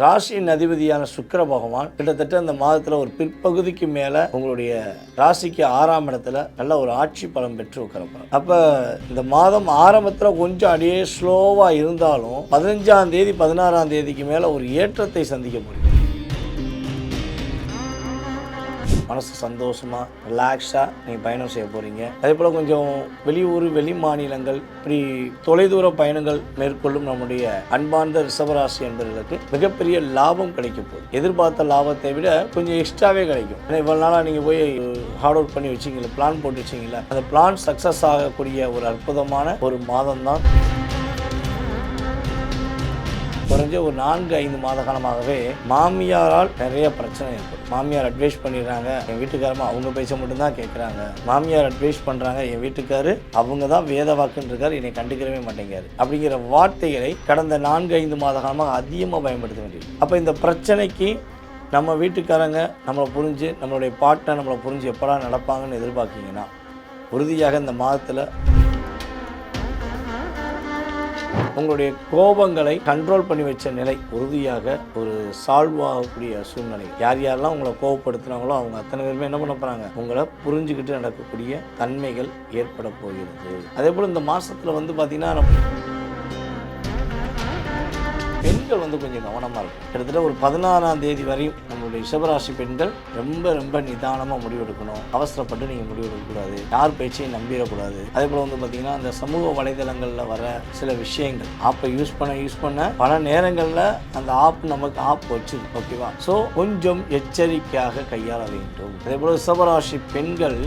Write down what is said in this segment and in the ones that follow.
ராசியின் அதிபதியான சுக்கிர பகவான் கிட்டத்தட்ட அந்த மாதத்தில் ஒரு பிற்பகுதிக்கு மேலே உங்களுடைய ராசிக்கு 6ஆம் இடத்துல நல்ல ஒரு ஆட்சி பலம் பெற்று உட்காரப்படும். அப்போ இந்த மாதம் ஆரம்பத்தில் கொஞ்சம் அப்படியே ஸ்லோவாக இருந்தாலும் 15ஆம் தேதி 16ஆம் தேதிக்கு மேலே ஒரு ஏற்றத்தை சந்திக்க முடியும். மனசு சந்தோஷமாக ரிலாக்ஸாக நீங்கள் பயணம் செய்ய போகிறீங்க. அதே போல் கொஞ்சம் வெளியூர் வெளி மாநிலங்கள் இப்படி தொலைதூர பயணங்கள் மேற்கொள்ளும் நம்முடைய அன்பார்ந்த ரிஷபராசி என்பவர்களுக்கு மிகப்பெரிய லாபம் கிடைக்க போகுது. எதிர்பார்த்த லாபத்தை விட கொஞ்சம் எக்ஸ்ட்ராவே கிடைக்கும். ஏன்னா இவ்வளோ நாளாக நீங்கள் போய் ஹார்ட் ஒர்க் பண்ணி வச்சிங்களா, பிளான் போட்டு வச்சிங்களா, அந்த பிளான் சக்ஸஸ் ஆகக்கூடிய ஒரு அற்புதமான ஒரு மாதம் தான். குறைஞ்ச ஒரு 4-5 மாத காலமாகவே மாமியாரால் நிறைய பிரச்சனை இருக்குது. மாமியார் அட்வைஸ் பண்ணிடுறாங்க, என் வீட்டுக்காரமா அவங்க பேச மட்டும்தான் கேட்குறாங்க. மாமியார் அட்வைஸ் பண்ணுறாங்க, என் வீட்டுக்காரு அவங்க தான் வேத வாக்குன்னு இருக்காரு, என்னை கண்டுக்கிறவே மாட்டேங்காரு அப்படிங்கிற வார்த்தைகளை கடந்த 4-5 மாத காலமாக அதிகமாக பயன்படுத்த வேண்டியது. அப்போ இந்த பிரச்சனைக்கு நம்ம வீட்டுக்காரங்க நம்மளை புரிஞ்சு, நம்மளுடைய பார்ட்னர் நம்மளை புரிஞ்சு எப்படா நடப்பாங்கன்னு எதிர்பார்க்கிங்கன்னா, உறுதியாக இந்த மாதத்தில் உங்களுடைய கோபங்களை கண்ட்ரோல் பண்ணி வச்ச நிலை உறுதியாக ஒரு சால்வ் ஆகக்கூடிய சூழ்நிலை. யார் யாரெல்லாம் உங்களை கோபப்படுத்துனாங்களோ அவங்க அத்தனை பேருமே என்ன பண்ண போகிறாங்க, உங்களை புரிஞ்சுக்கிட்டு நடக்கக்கூடிய தன்மைகள் ஏற்பட போகிறது. அதே போல் இந்த மாதத்தில் பார்த்தீங்கன்னா பெண்கள் கொஞ்சம் கவனமாக இருக்கும். கிட்டத்தட்ட ஒரு 16ஆம் தேதி வரையும் நம்மளுடைய ரிஷபராசி பெண்கள் ரொம்ப நிதானமாக முடிவெடுக்கணும். அவசரப்பட்டு நீங்கள் முடிவெடுக்கக்கூடாது, யார் பேச்சையும் நம்பிடக்கூடாது. அதே போல் பார்த்தீங்கன்னா அந்த சமூக வலைதளங்களில் வர சில விஷயங்கள் ஆப்பை யூஸ் பண்ண பல நேரங்களில் அந்த நமக்கு ஆப் வச்சு ஓகேவா. ஸோ கொஞ்சம் எச்சரிக்கையாக கையாள வேண்டும். அதே போல் ரிஷபராசி பெண்கள்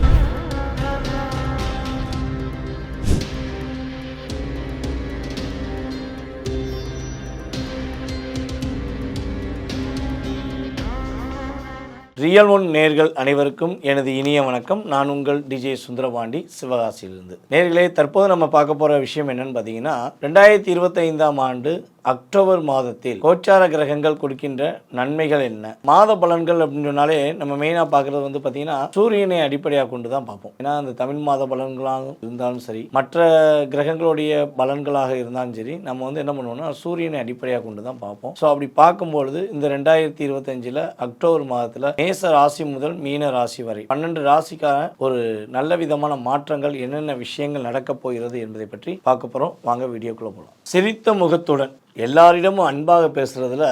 ரியல் ஒன் நேர்கள் அனைவருக்கும் எனது இனிய வணக்கம். நான் உங்கள் டிஜே சுந்தரபாண்டி, சிவகாசியிலிருந்து. நேர்களே, தற்போது நம்ம பார்க்க போகிற விஷயம் என்னன்னு பார்த்தீங்கன்னா, 2025ஆம் ஆண்டு அக்டோபர் மாதத்தில் கோச்சார கிரகங்கள் கொடுக்கின்ற நன்மைகள் என்ன. மாத பலன்கள் அப்படின்றனாலே நம்ம மெயினாக பார்க்குறது பார்த்தீங்கன்னா சூரியனை அடிப்படையாக கொண்டு தான் பார்ப்போம். ஏன்னா அந்த தமிழ் மாத பலன்களாக இருந்தாலும் சரி, மற்ற கிரகங்களுடைய பலன்களாக இருந்தாலும் சரி, நம்ம என்ன பண்ணுவோம்னா சூரியனை அடிப்படையாக கொண்டு தான் பார்ப்போம். ஸோ அப்படி பார்க்கும்பொழுது இந்த 2025 அக்டோபர் மாதத்தில் மேச ராசி முதல் மீன ராசி வரை 12 ராசிக்கான ஒரு நல்ல விதமான மாற்றங்கள், என்னென்ன விஷயங்கள் நடக்கப் போகிறது என்பதை பற்றி பார்க்க போகிறோம். வாங்க வீடியோக்குள்ளே போகலாம். சிரித்த முகத்துடன் எல்லாரிடமும் அன்பாக பேசுகிறதுல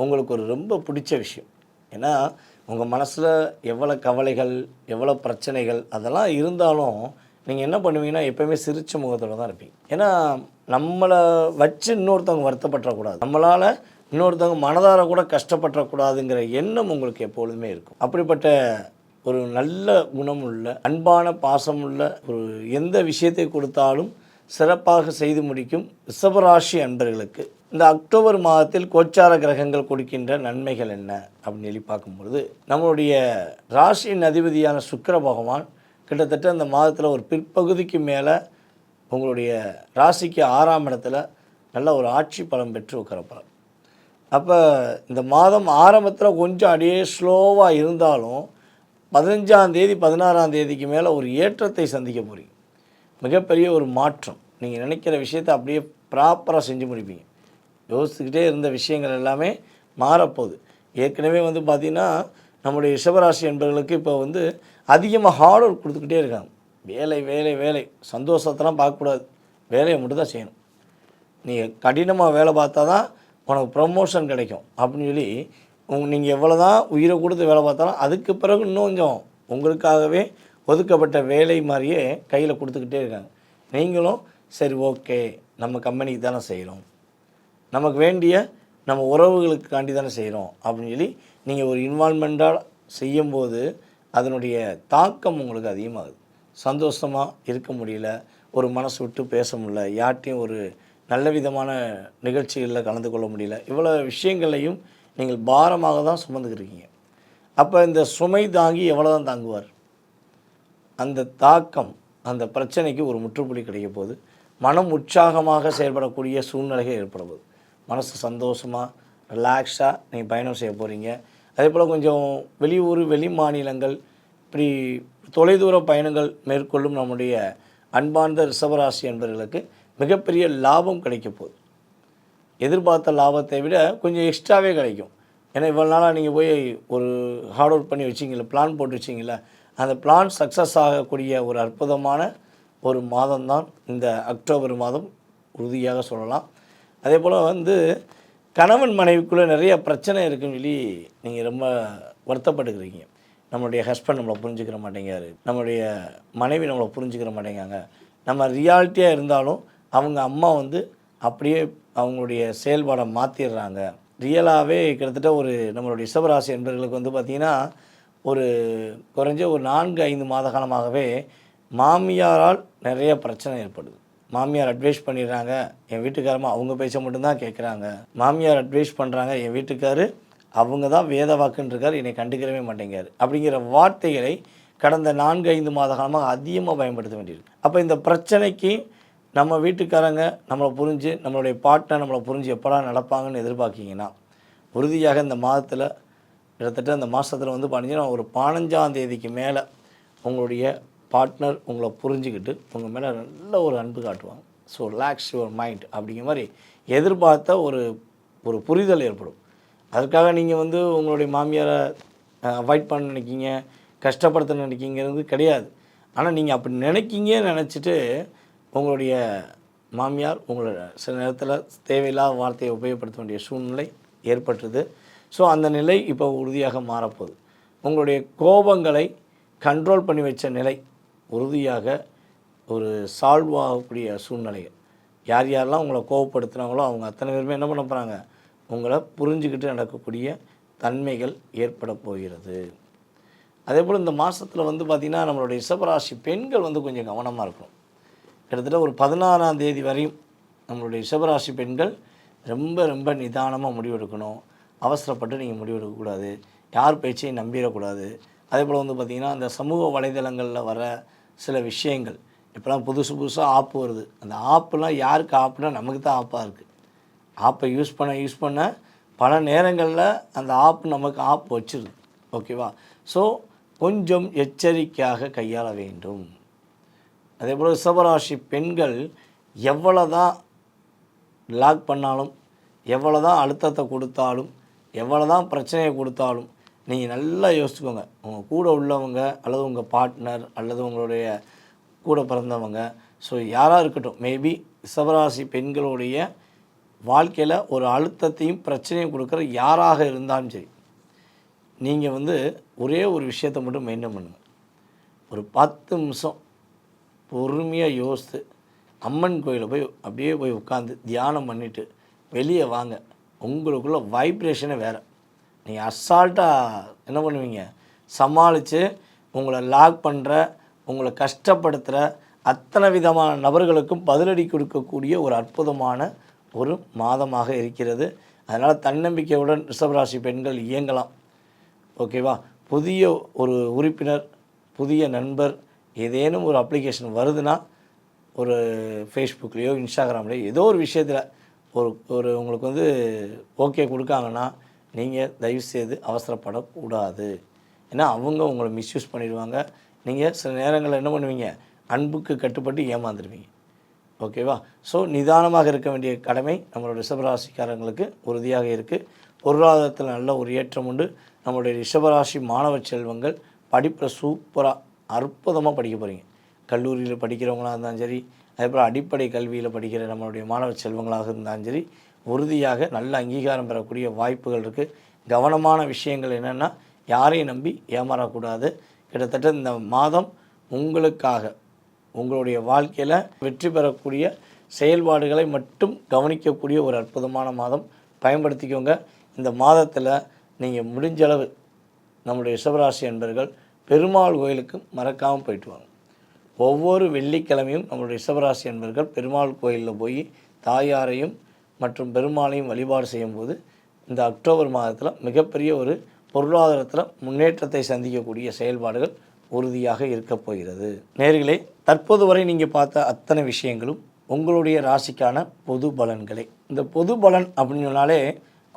உங்களுக்கு ஒரு ரொம்ப பிடிச்ச விஷயம். ஏன்னா உங்கள் மனசில் எவ்வளோ கவலைகள், எவ்வளோ பிரச்சனைகள் அதெல்லாம் இருந்தாலும் நீங்கள் என்ன பண்ணுவீங்கன்னா எப்போயுமே சிரித்த முகத்தோடு தான் இருப்பீங்க. ஏன்னா நம்மளை வச்சு இன்னொருத்தவங்க வருத்தப்படக்கூடாது, நம்மளால் இன்னொருத்தவங்க மனதார கூட கஷ்டப்படக்கூடாதுங்கிற எண்ணம் உங்களுக்கு எப்பொழுதுமே இருக்கும். அப்படிப்பட்ட ஒரு நல்ல குணமுள்ள, அன்பான, பாசமுள்ள, ஒரு எந்த விஷயத்தை கொடுத்தாலும் சிறப்பாக செய்து முடிக்கும் ரிஷபராசி அன்பர்களுக்கு இந்த அக்டோபர் மாதத்தில் கோச்சார கிரகங்கள் கொடுக்கின்ற நன்மைகள் என்ன அப்படின்னு சொல்லி பார்க்கும்பொழுது, நம்மளுடைய ராசியின் அதிபதியான சுக்கிர பகவான் கிட்டத்தட்ட அந்த மாதத்தில் ஒரு பிற்பகுதிக்கு மேலே உங்களுடைய ராசிக்கு 6ஆம் இடத்துல நல்ல ஒரு ஆட்சி பலம் பெற்று உட்காரப்படும். அப்போ இந்த மாதம் ஆரம்பத்தில் கொஞ்சம் அப்படியே ஸ்லோவாக இருந்தாலும் 15ஆம் தேதி 16ஆம் தேதிக்கு மேலே ஒரு ஏற்றத்தை சந்திக்க போகிறீங்க. மிகப்பெரிய ஒரு மாற்றம். நீங்கள் நினைக்கிற விஷயத்தை அப்படியே ப்ராப்பராக செஞ்சு முடிப்பீங்க. யோசிச்சுக்கிட்டே இருந்த விஷயங்கள் எல்லாமே மாறப்போகுது. ஏற்கனவே பார்த்திங்கன்னா நம்முடைய ரிஷபராசி என்பவர்களுக்கு இப்போ அதிகமாக ஹார்ட் ஒர்க் கொடுத்துக்கிட்டே இருக்காங்க. வேலை சந்தோஷத்தெல்லாம் பார்க்கக்கூடாது, வேலையை மட்டும் தான் செய்யணும். நீங்கள் கடினமாக வேலை பார்த்தா தான் உனக்கு ப்ரமோஷன் கிடைக்கும் அப்படின்னு சொல்லி நீங்கள் எவ்வளோ தான் உயிரை கொடுத்து வேலை பார்த்தாலும் அதுக்கு பிறகு இன்னும் கொஞ்சம் உங்களுக்காகவே ஒதுக்கப்பட்ட வேலை மாதிரியே கையில் கொடுத்துக்கிட்டே இருக்காங்க. நீங்களும் சரி ஓகே, நம்ம கம்பெனிக்கு தானே செய்கிறோம், நமக்கு வேண்டிய நம்ம உறவுகளுக்காண்டி தானே செய்கிறோம் அப்படின்னு சொல்லி நீங்கள் ஒரு இன்வால்மெண்ட்டாக செய்யும்போது அதனுடைய தாக்கம் உங்களுக்கு அதிகமாகுது. சந்தோஷமாக இருக்க முடியல, ஒரு மனசு விட்டு பேச முடியல, யார்ட்டையும் ஒரு நல்ல விதமான நிகழ்ச்சிகளில் கலந்து கொள்ள முடியல. இவ்வளோ விஷயங்களையும் நீங்கள் பாரமாக தான் சுமந்துக்கிருக்கீங்க. அப்போ இந்த சுமை தாங்கி எவ்வளோ தான் தாங்குவார்? அந்த தாக்கம், அந்த பிரச்சனைக்கு ஒரு முற்றுப்புள்ளி கிடைக்க போகுது. மனம் உற்சாகமாக செயல்படக்கூடிய சூழ்நிலைகள் ஏற்படுவது. மனசு சந்தோஷமாக ரிலாக்ஸாக நீங்கள் பயணம் செய்ய போகிறீங்க. அதே போல் கொஞ்சம் வெளியூர் வெளி மாநிலங்கள் இப்படி தொலைதூர பயணங்கள் மேற்கொள்ளும் நம்முடைய அன்பார்ந்த ரிஷபராசி என்பவர்களுக்கு மிகப்பெரிய லாபம் கிடைக்க போகுது. எதிர்பார்த்த லாபத்தை விட கொஞ்சம் எக்ஸ்ட்ராவே கிடைக்கும். ஏன்னா இவ்வளோ நாளாக நீங்கள் போய் ஒரு ஹார்ட் ஒர்க் பண்ணி வச்சிங்கள, பிளான் போட்டு வச்சிங்கள, அந்த பிளான் சக்ஸஸ் ஆகக்கூடிய ஒரு அற்புதமான ஒரு மாதம்தான் இந்த அக்டோபர் மாதம் உறுதியாக சொல்லலாம். அதே போல் கணவன் மனைவிக்குள்ளே நிறைய பிரச்சனை இருக்குன்னு சொல்லி நீங்கள் ரொம்ப வருத்தப்பட்டுக்கிறீங்க. நம்மளுடைய ஹஸ்பண்ட் நம்மளை புரிஞ்சுக்கிற மாட்டேங்காரு, நம்மளுடைய மனைவி நம்மளை புரிஞ்சுக்கிற மாட்டேங்காங்க. நம்ம ரியாலிட்டியாக இருந்தாலும் அவங்க அம்மா அப்படியே அவங்களுடைய செயல்பாடை மாற்றிடுறாங்க. ரியலாகவே கிட்டத்தட்ட ஒரு நம்மளுடைய ரிஷபராசி என்பவர்களுக்கு பார்த்திங்கன்னா ஒரு குறைஞ்ச ஒரு 4-5 மாத காலமாகவே மாமியாரால் நிறைய பிரச்சனை ஏற்படுது. மாமியார் அட்வைஸ் பண்ணிடுறாங்க, என் வீட்டுக்காரமாக அவங்க பேச்ச மட்டும்தான் கேட்குறாங்க. மாமியார் அட்வைஸ் பண்ணுறாங்க, என் வீட்டுக்காரு அவங்க தான் வேத வாக்குன்னு இருக்கார், என்னை கண்டுக்கிறவே மாட்டேங்காரு அப்படிங்கிற வார்த்தைகளை கடந்த 4-5 மாத காலமாக அதிகமாக பயன்படுத்த வேண்டியிருக்கு. அப்போ இந்த பிரச்சனைக்கு நம்ம வீட்டுக்காரங்க நம்மளை புரிஞ்சு, நம்மளுடைய பார்ட்னர் நம்மளை புரிஞ்சு எப்படா நடப்பாங்கன்னு எதிர்பார்க்கிங்கன்னா, உறுதியாக இந்த மாதத்தில் கிட்டத்தட்ட இந்த மாதத்தில் பார்த்தீங்கன்னா ஒரு 15ஆம் தேதிக்கு மேலே உங்களுடைய பார்ட்னர் உங்களை புரிஞ்சுக்கிட்டு உங்கள் மேலே நல்ல ஒரு அன்பு காட்டுவாங்க. ஸோ ரிலாக்ஸ் யுவர் மைண்ட் அப்படிங்கிற மாதிரி எதிர்பார்த்த ஒரு புரிதல் ஏற்படும். அதுக்காக நீங்கள் உங்களுடைய மாமியாரை அவாய்ட் பண்ண நினைக்கிங்க, கஷ்டப்படுத்த நினைக்கிங்கிறது கிடையாது. ஆனால் நீங்கள் அப்படி நினச்சிட்டு உங்களுடைய மாமியார் உங்களை சில நேரத்தில் தேவையில்லாத வார்த்தையை உபயோகப்படுத்த வேண்டிய சூழ்நிலை ஏற்பட்டுது. ஸோ அந்த நிலை இப்போ உறுதியாக மாறப்போகுது. உங்களுடைய கோபங்களை கண்ட்ரோல் பண்ணி வச்ச நிலை உறுதியாக ஒரு சால்வ் ஆகக்கூடிய சூழ்நிலைகள். யார் யாரெல்லாம் உங்களை கோபப்படுத்துகிறாங்களோ அவங்க அத்தனை பேருமே என்ன பண்ண போகிறாங்க, உங்களை புரிஞ்சுக்கிட்டு நடக்கக்கூடிய தன்மைகள் ஏற்பட போகிறது. அதே போல் இந்த மாதத்தில் பார்த்திங்கன்னா நம்மளுடைய ரிஷபராசி பெண்கள் கொஞ்சம் கவனமாக இருக்கணும். கிட்டத்தட்ட ஒரு 16ஆம் தேதி வரையும் நம்மளுடைய ரிஷபராசி பெண்கள் ரொம்ப ரொம்ப நிதானமாக முடிவெடுக்கணும். அவசரப்பட்டு நீங்கள் முடிவெடுக்கக்கூடாது, யார் பேச்சையும் நம்பிடக்கூடாது. அதே போல் பார்த்திங்கன்னா அந்த சமூக வலைதளங்களில் வர சில விஷயங்கள், இப்போலாம் புதுசாக ஆப்பு வருது. அந்த ஆப்புலாம் யாருக்கு ஆப்புனா நமக்கு தான் ஆப்பாக இருக்குது. ஆப்பை யூஸ் பண்ண பல நேரங்களில் அந்த ஆப் நமக்கு ஆப் வச்சிருது. ஓகேவா? ஸோ கொஞ்சம் எச்சரிக்கையாக கையாள வேண்டும். அதே போல் ரிஷபராசி பெண்கள் எவ்வளோ தான் லாக் பண்ணாலும், எவ்வளோ தான் அழுத்தத்தை கொடுத்தாலும், எவ்வளோ தான் பிரச்சனையை கொடுத்தாலும் நீங்கள் நல்லா யோசிச்சுக்கோங்க. உங்கள் கூட உள்ளவங்க அல்லது உங்கள் பார்ட்னர் அல்லது உங்களுடைய கூட பிறந்தவங்க, ஸோ யாராக இருக்கட்டும், மேபி ரிஷபராசி பெண்களுடைய வாழ்க்கையில் ஒரு அழுத்தத்தையும் பிரச்சனையும் கொடுக்குற யாராக இருந்தாலும் சரி, நீங்கள் ஒரே ஒரு விஷயத்தை மட்டும் மெயின்டைன் பண்ணுங்கள். ஒரு 10 நிமிஷம் பொறுமையாக யோசித்து அம்மன் கோயிலில் போய் அப்படியே போய் உட்காந்து தியானம் பண்ணிவிட்டு வெளியே வாங்க. உங்களுக்குள்ள வைப்ரேஷனே வேறு. நீங்கள் அசால்ட்டாக என்ன பண்ணுவீங்க, சமாளித்து உங்களை லாக் பண்ணுற, உங்களை கஷ்டப்படுத்துகிற அத்தனை விதமான நபர்களுக்கும் பதிலடி கொடுக்கக்கூடிய ஒரு அற்புதமான ஒரு மாதமாக இருக்கிறது. அதனால் தன்னம்பிக்கையுடன் ரிஷபராசி பெண்கள் இயங்கலாம். ஓகேவா? புதிய ஒரு உறுப்பினர், புதிய நண்பர், ஏதேனும் ஒரு அப்ளிகேஷன் வருதுன்னா, ஒரு ஃபேஸ்புக்லேயோ இன்ஸ்டாகிராம்லேயோ ஏதோ ஒரு விஷயத்தில் ஒரு உங்களுக்கு ஓகே கொடுக்காங்கன்னா நீங்கள் தயவுசெய்து அவசரப்படக்கூடாது. ஏன்னா அவங்க உங்களை மிஸ்யூஸ் பண்ணிடுவாங்க. நீங்கள் சில நேரங்களில் என்ன பண்ணுவீங்க, அன்புக்கு கட்டுப்பட்டு ஏமாந்துடுவீங்க. ஓகேவா? ஸோ நிதானமாக இருக்க வேண்டிய கடமை நம்மளோட ரிஷபராசிக்காரங்களுக்கு உறுதியாக இருக்குது. பொருளாதாரத்தில் நல்ல ஒரு ஏற்றம் உண்டு. நம்மளுடைய ரிஷபராசி மாணவ செல்வங்கள் படிப்பில் சூப்பராக அற்புதமாக படிக்க போகிறீங்க. கல்லூரியில் படிக்கிறவங்களாக இருந்தாலும் சரி, அதேபோல் அடிப்படை கல்வியில் படிக்கிற நம்மளுடைய மாணவ செல்வங்களாக இருந்தாலும் சரி, உறுதியாக நல்ல அங்கீகாரம் பெறக்கூடிய வாய்ப்புகள் இருக்குது. கவனமான விஷயங்கள் என்னென்னா, யாரையும் நம்பி ஏமாறக்கூடாது. கிட்டத்தட்ட இந்த மாதம் உங்களுக்காக உங்களுடைய வாழ்க்கையில் வெற்றி பெறக்கூடிய செயல்பாடுகளை மட்டும் கவனிக்கக்கூடிய ஒரு அற்புதமான மாதம். பயன்படுத்திக்கோங்க. இந்த மாதத்தில் நீங்கள் முடிஞ்சளவு நம்முடைய ரிஷபராசி அன்பர்கள் பெருமாள் கோயிலுக்கு மறக்காமல் போயிட்டு வாங்க. ஒவ்வொரு வெள்ளிக்கிழமையும் நம்மளுடைய ரிஷபராசி அன்பர்கள் பெருமாள் கோயிலில் போய் தாயாரையும் மற்றும் பெருமாளையும் வழிபாடு செய்யும்போது இந்த அக்டோபர் மாதத்தில் மிகப்பெரிய ஒரு பொருளாதாரத்தில் முன்னேற்றத்தை சந்திக்கக்கூடிய செயல்பாடுகள் உறுதியாக இருக்கப் போகிறது. நேயர்களே, தற்போது வரை நீங்கள் பார்த்த அத்தனை விஷயங்களும் உங்களுடைய ராசிக்கான பொது பலன்களே. இந்த பொது பலன் அப்படின்னு சொன்னாலே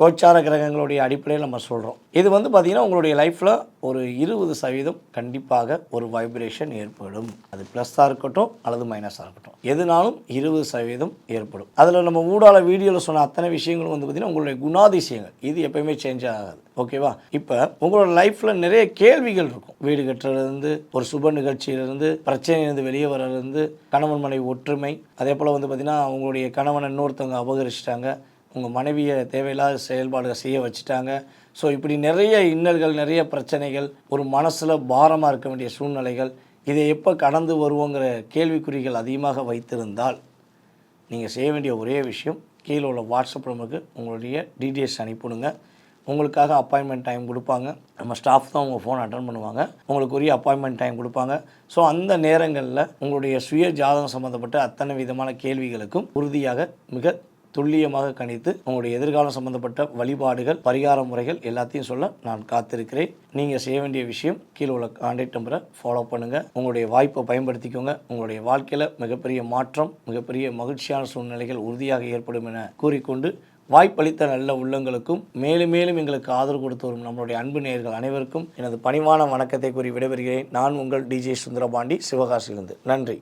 கோச்சார கிரகங்களுடைய அடிப்படையில் நம்ம சொல்கிறோம். இது பார்த்திங்கன்னா உங்களுடைய லைஃப்பில் ஒரு 20% கண்டிப்பாக ஒரு வைப்ரேஷன் ஏற்படும். அது ப்ளஸ்ஸாக இருக்கட்டும் அல்லது மைனஸாக இருக்கட்டும், எதுனாலும் 20% ஏற்படும். அதில் நம்ம ஊடால வீடியோவில் சொன்ன அத்தனை விஷயங்களும் பார்த்திங்கன்னா உங்களுடைய குணாதிசயங்கள், இது எப்பயுமே சேஞ்ச் ஆகாது. ஓகேவா? இப்போ உங்களோட லைஃப்பில் நிறைய கேள்விகள் இருக்கும். வீடு கட்டுறதுலேருந்து, ஒரு சுப நிகழ்ச்சியிலேருந்து, பிரச்சனையிலேருந்து வெளியே வர்றதுலேருந்து, கணவன் மனைவி ஒற்றுமை, அதே போல் பார்த்திங்கன்னா உங்களுடைய கணவனை இன்னொருத்தவங்க அபகரிச்சிட்டாங்க, உங்கள் மனைவியை தேவையில்லாத செயல்பாடுகள் செய்ய வச்சுட்டாங்க. ஸோ இப்படி நிறைய இன்னல்கள், நிறைய பிரச்சனைகள், ஒரு மனசில் பாரமாக இருக்க வேண்டிய சூழ்நிலைகள், இதை எப்போ கடந்து வருவோங்கிற கேள்விக்குறிகள் அதிகமாக வைத்திருந்தால் நீங்கள் செய்ய வேண்டிய ஒரே விஷயம், கீழே உள்ள வாட்ஸ்அப் நம்பருக்கு உங்களுடைய டீட்டெயில்ஸ் அனுப்பிவிடுங்க. உங்களுக்காக அப்பாயின்மெண்ட் டைம் கொடுப்பாங்க. நம்ம ஸ்டாஃப் தான் உங்கள் ஃபோன் அட்டன் பண்ணுவாங்க. உங்களுக்கு உரிய அப்பாயின்மெண்ட் டைம் கொடுப்பாங்க. ஸோ அந்த நேரங்களில் உங்களுடைய சுய ஜாதகம் சம்மந்தப்பட்ட அத்தனை விதமான கேள்விகளுக்கும் உறுதியாக மிக துல்லியமாக கணித்து உங்களுடைய எதிர்காலம் சம்பந்தப்பட்ட வழிபாடுகள், பரிகார முறைகள் எல்லாத்தையும் சொல்ல நான் காத்திருக்கிறேன். நீங்கள் செய்ய வேண்டிய விஷயம், கீழே உள்ள கான்டாக்ட் நம்பரை ஃபாலோ பண்ணுங்கள். உங்களுடைய வாய்ப்பை பயன்படுத்திக்கோங்க. உங்களுடைய வாழ்க்கையில் மிகப்பெரிய மாற்றம், மிகப்பெரிய மகிழ்ச்சியான சூழ்நிலைகள் உறுதியாக ஏற்படும் என கூறிக்கொண்டு, வாய்ப்பளித்த நல்ல உள்ளங்களுக்கும் மேலும் மேலும் எங்களுக்கு ஆதரவு கொடுத்து வரும் நம்மளுடைய அன்பு நேயர்கள் அனைவருக்கும் எனது பணிவான வணக்கத்தை கூறி விடைபெறுகிறேன். நான் உங்கள் டிஜே சுந்தரபாண்டி, சிவகாசியிலிருந்து. நன்றி.